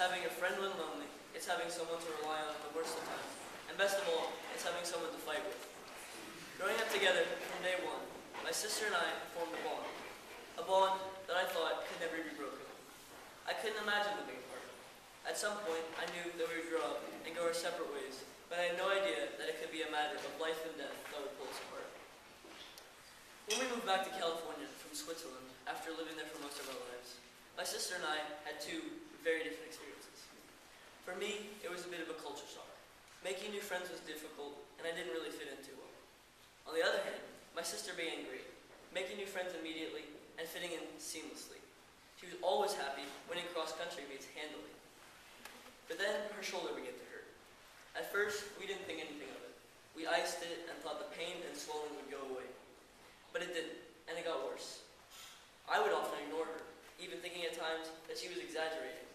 having a friend when lonely. It's having someone to rely on in the worst of times. And best of all, it's having someone to fight with. Growing up together from day one, my sister and I formed a bond. A bond that I thought could never be broken. I couldn't imagine living apart. At some point, I knew that we would grow up and go our separate ways, but I had no idea that it could be a matter of life and death that would pull us apart. When we moved back to California from Switzerland, after living there for most of our lives, my sister and I had two very different experiences. For me, it was a bit of a culture shock. Making new friends was difficult, and I didn't really fit in too well. On the other hand, my sister began great, making new friends immediately and fitting in seamlessly. She was always happy winning cross-country meets handily. But then her shoulder began to hurt. At first, we didn't think anything of it. We iced it and thought the pain and swelling would go away. But it didn't, and it got worse. I would often ignore her, even thinking at times that she was exaggerating.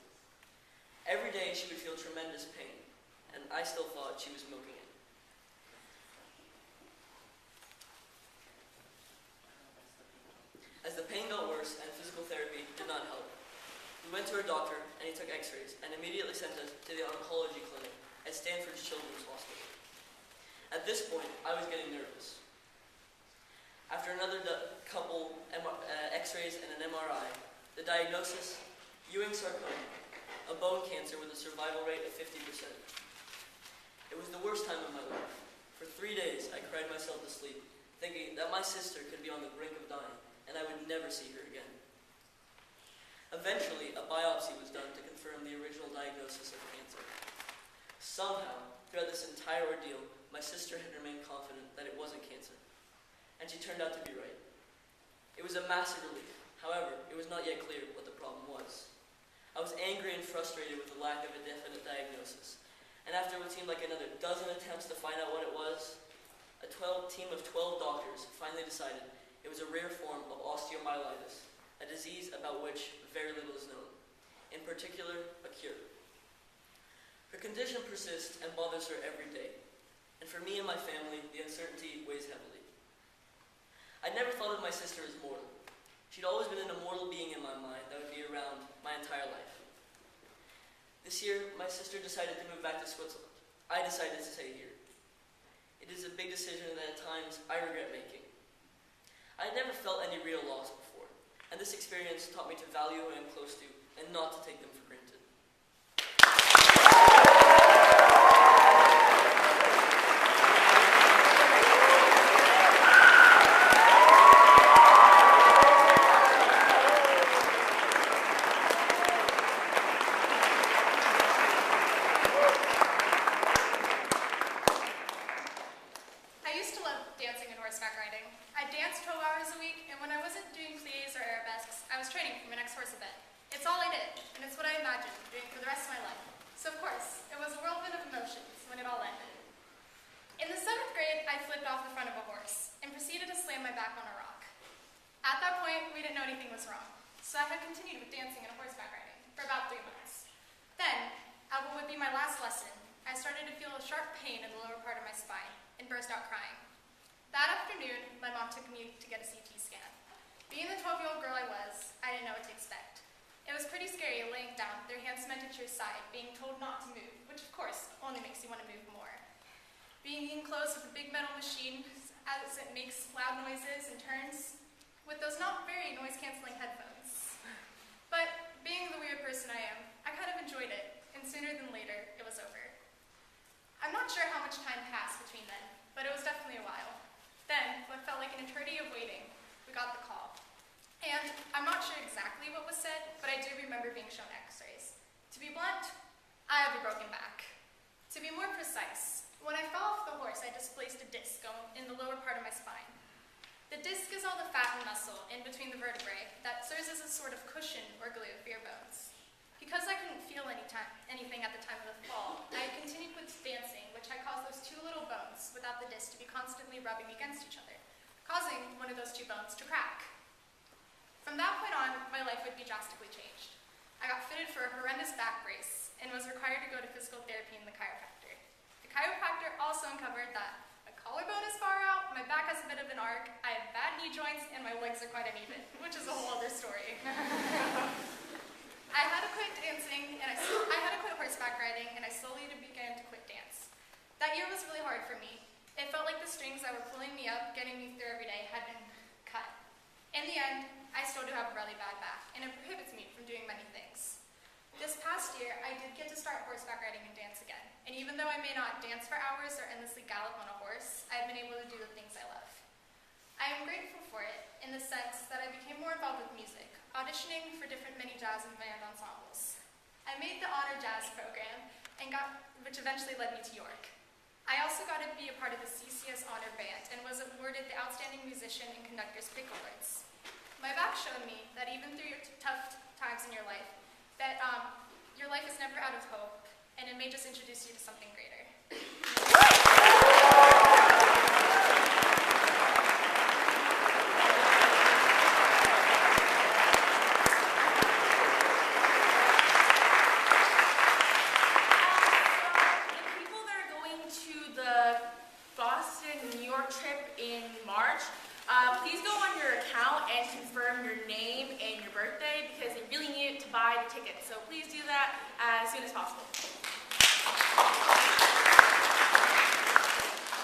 Every day she would feel tremendous pain, and I still thought she was milking it. As the pain got worse and physical therapy did not help, we went to our doctor and he took x-rays and immediately sent us to the oncology clinic at Stanford's Children's Hospital. At this point, I was getting nervous. After another couple x-rays and an MRI, the diagnosis, Ewing sarcoma, a bone cancer with a survival rate of 50%. It was the worst time of my life. For 3 days, I cried myself to sleep, thinking that my sister could be on the brink of dying, and I would never see her again. Eventually, a biopsy was done to confirm the original diagnosis of cancer. Somehow, throughout this entire ordeal, my sister had remained confident that it wasn't cancer, and she turned out to be right. It was a massive relief. However, it was not yet clear what the problem was. I was angry and frustrated with the lack of a definite diagnosis, and after what seemed like another dozen attempts to find out what it was, a team of 12 doctors finally decided it was a rare form of osteomyelitis, a disease about which very little is known, in particular, a cure. Her condition persists and bothers her every day, and for me and my family, the uncertainty weighs heavily. I never thought of my sister as mortal. She'd always been an immortal being in my mind that would be around my entire life. This year, my sister decided to move back to Switzerland. I decided to stay here. It is a big decision that at times I regret making. I had never felt any real loss before, and this experience taught me to value who I am close to and not to take them for granted. I used to love dancing and horseback riding. I danced 12 hours a week, and when I wasn't doing pliés or arabesques, I was training for my next horse event. It's all I did, and it's what I imagined doing for the rest of my life. So of course, it was a whirlwind of emotions when it all ended. In the 7th grade, I flipped off the front of a horse and proceeded to slam my back on a rock. At that point, we didn't know anything was wrong, so I had continued with dancing and horseback riding for about 3 months. Then, at what would be my last lesson, I started to feel a sharp pain in the lower part of my spine and burst out crying. That afternoon, my mom took me to get a CT scan. Being the 12-year-old girl I was, I didn't know what to expect. It was pretty scary laying down, their hands cemented to your side, being told not to move, which of course only makes you want to move more. Being enclosed with a big metal machine as it makes loud noises and turns, with those not very noise-canceling headphones. But being the weird person I am, I kind of enjoyed it, and sooner than later, it was over. I'm not sure how much time passed between then, but it was definitely a while. Then, what felt like an eternity of waiting, we got the call. And I'm not sure exactly what was said, but I do remember being shown x-rays. To be blunt, I have a broken back. To be more precise, when I fell off the horse, I displaced a disc in the lower part of my spine. The disc is all the fat and muscle in between the vertebrae that serves as a sort of cushion or glue for your bones. Because I couldn't feel anything at the time of the fall, I continued with dancing, which had caused those 2 little bones without the disc to be constantly rubbing against each other, causing one of those 2 bones to crack. From that point on, my life would be drastically changed. I got fitted for a horrendous back brace and was required to go to physical therapy and the chiropractor. The chiropractor also uncovered that my collarbone is far out, my back has a bit of an arc, I have bad knee joints, and my legs are quite uneven, which is a whole other story. I had to quit dancing, and I had That year was really hard for me. It felt like the strings that were pulling me up, getting me through every day, had been cut. In the end, I still do have a really bad back, and it prohibits me from doing many things. This past year, I did get to start horseback riding and dance again. And even though I may not dance for hours or endlessly gallop on a horse, I've been able to do the things I love. I am grateful for it in the sense that I became more involved with music, auditioning for different mini jazz and band ensembles. I made the Honor Jazz program, which eventually led me to York. I also got to be a part of the CCS Honor Band and was awarded the Outstanding Musician and Conductor's Pick Awards. My back showed me that even through your tough times in your life, that your life is never out of hope, and it may just introduce you to something greater. Please go on your account and confirm your name and your birthday because they really need it to buy the ticket. So please do that as soon as possible.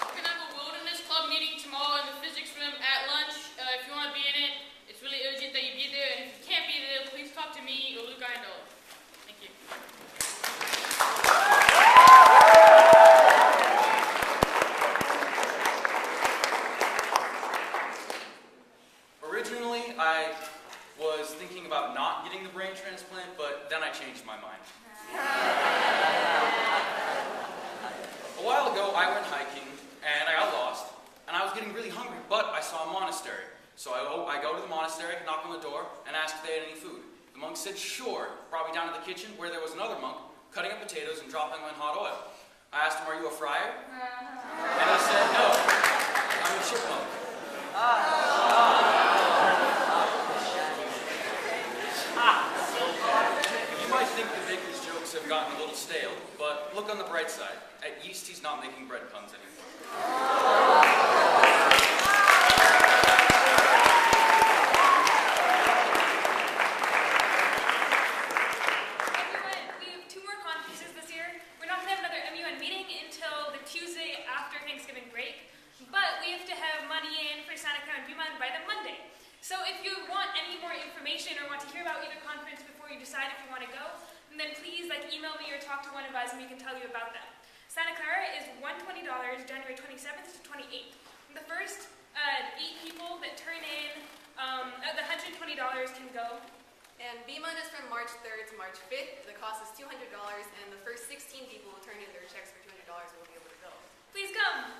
We're going to have a wilderness club meeting tomorrow in the physics room at lunch. If you want to be in it, it's really urgent that you be there. And if you can't be there, please talk to me or Luke Eindel. Thank you. Originally, I was thinking about not getting the brain transplant, but then I changed my mind. A while ago, I went hiking, and I got lost, and I was getting really hungry, but I saw a monastery. So I go to the monastery, knock on the door, and ask if they had any food. The monk said, sure, brought me down to the kitchen, where there was another monk, cutting up potatoes and dropping them in hot oil. I asked him, are you a friar? And he said, no, I'm a chipmunk. You might think the baker's jokes have gotten a little stale, but look on the bright side. At Yeast, he's not making bread puns anymore. Everyone, we have 2 more conferences this year. We're not going to have another MUN meeting until the Tuesday after Thanksgiving break, but we have to have money in for Santa Clara and BMUN by the Monday. So if you want any more information or want to hear about either conference before you decide if you want to go, then please email me or talk to one of us and we can tell you about them. Santa Clara is $120, January 27th to 28th. The first 8 people that turn in the $120 can go. And BMUN is from March 3rd to March 5th. The cost is $200, and the first 16 people will turn in their checks for $200 and will be able to go. Please come.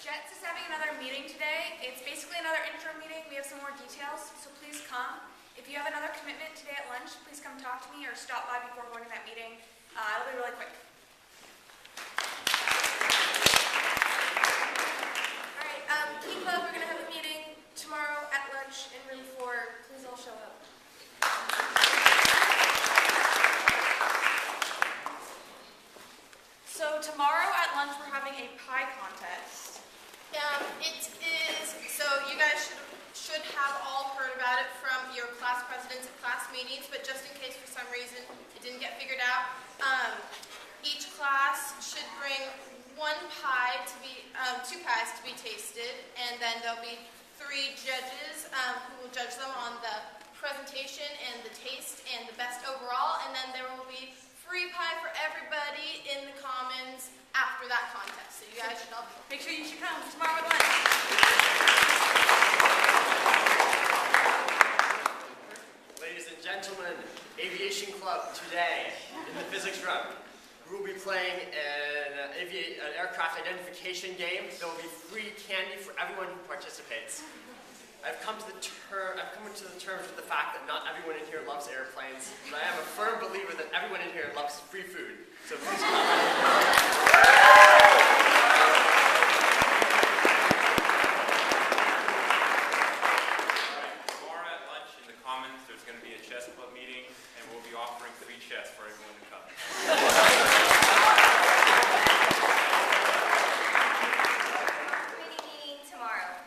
Jets is having another meeting today. It's basically another intro meeting. We have some more details, so please come. If you have another commitment today at lunch, please come talk to me or stop by before going to that meeting. It'll be really quick. All right, Key Club, we're going to have a meeting tomorrow at lunch in room 4. Please all show up. So tomorrow at lunch we're having a pie contest. It is, so you guys should have all heard about it from your class presidents at class meetings, but just in case for some reason it didn't get figured out, each class should bring 2 pies to be tasted, and then there'll be 3 judges who will judge them on the presentation and the taste and the best overall, and then there will be free pie for everybody in the Commons after that contest. So you guys should all make sure you should come tomorrow at lunch. Ladies and gentlemen, Aviation Club today in the physics room. We will be playing an aircraft identification game. There will be free candy for everyone who participates. I've come to the terms with the fact that not everyone in here loves airplanes, but I am a firm believer that everyone in here loves free food. So please Tomorrow at lunch in the Commons, there's going to be a chess club meeting, and we'll be offering free chess for everyone who comes. Meeting tomorrow.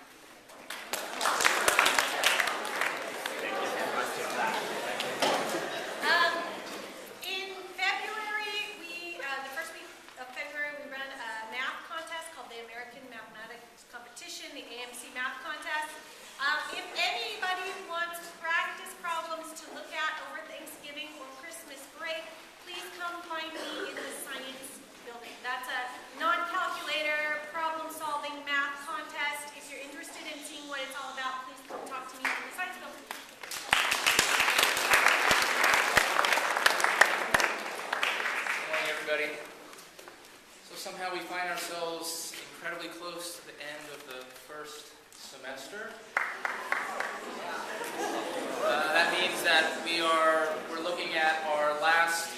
that, we're looking at our last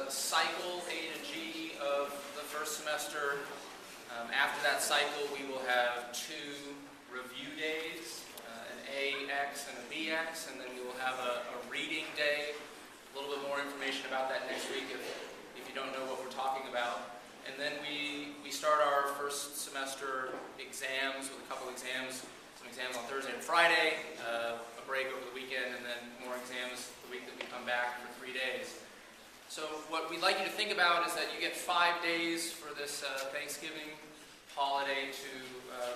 cycle, A to G, of the first semester. After that cycle, we will have 2 review days, an AX and a BX, and then we will have a reading day. A little bit more information about that next week if you don't know what we're talking about. And then we start our first semester exams with a couple exams, some exams on Thursday and Friday, a break over the weekend, and then more exams the week that we come back for 3 days. So what we'd like you to think about is that you get 5 days for this Thanksgiving holiday to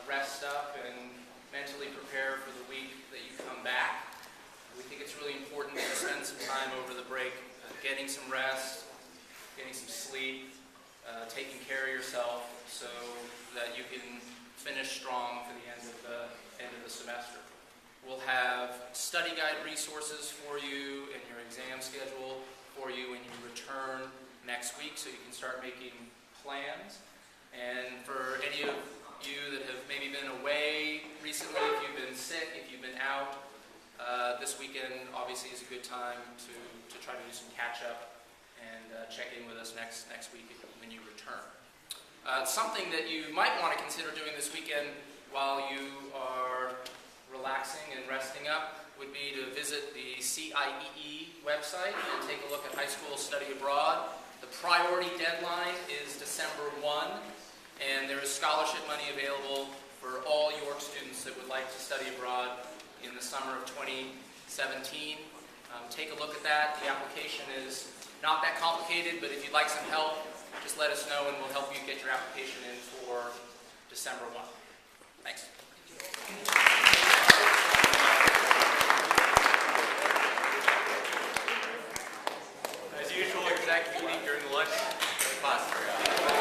rest up and mentally prepare for the week that you come back. We think it's really important to spend some time over the break getting some rest, getting some sleep, taking care of yourself so that you can finish strong for the end of the semester. We'll have study guide resources for you in your exam schedule for you when you return next week so you can start making plans. And for any of you that have maybe been away recently, if you've been sick, if you've been out, this weekend obviously is a good time to try to do some catch-up and check in with us next week when you return. Something that you might want to consider doing this weekend while you are relaxing and resting up would be to visit the CIEE website and take a look at high school study abroad. The priority deadline is December 1, and there is scholarship money available for all York students that would like to study abroad in the summer of 2017. Take a look at that. The application is not that complicated, but if you'd like some help, just let us know and we'll help you get your application in for December 1.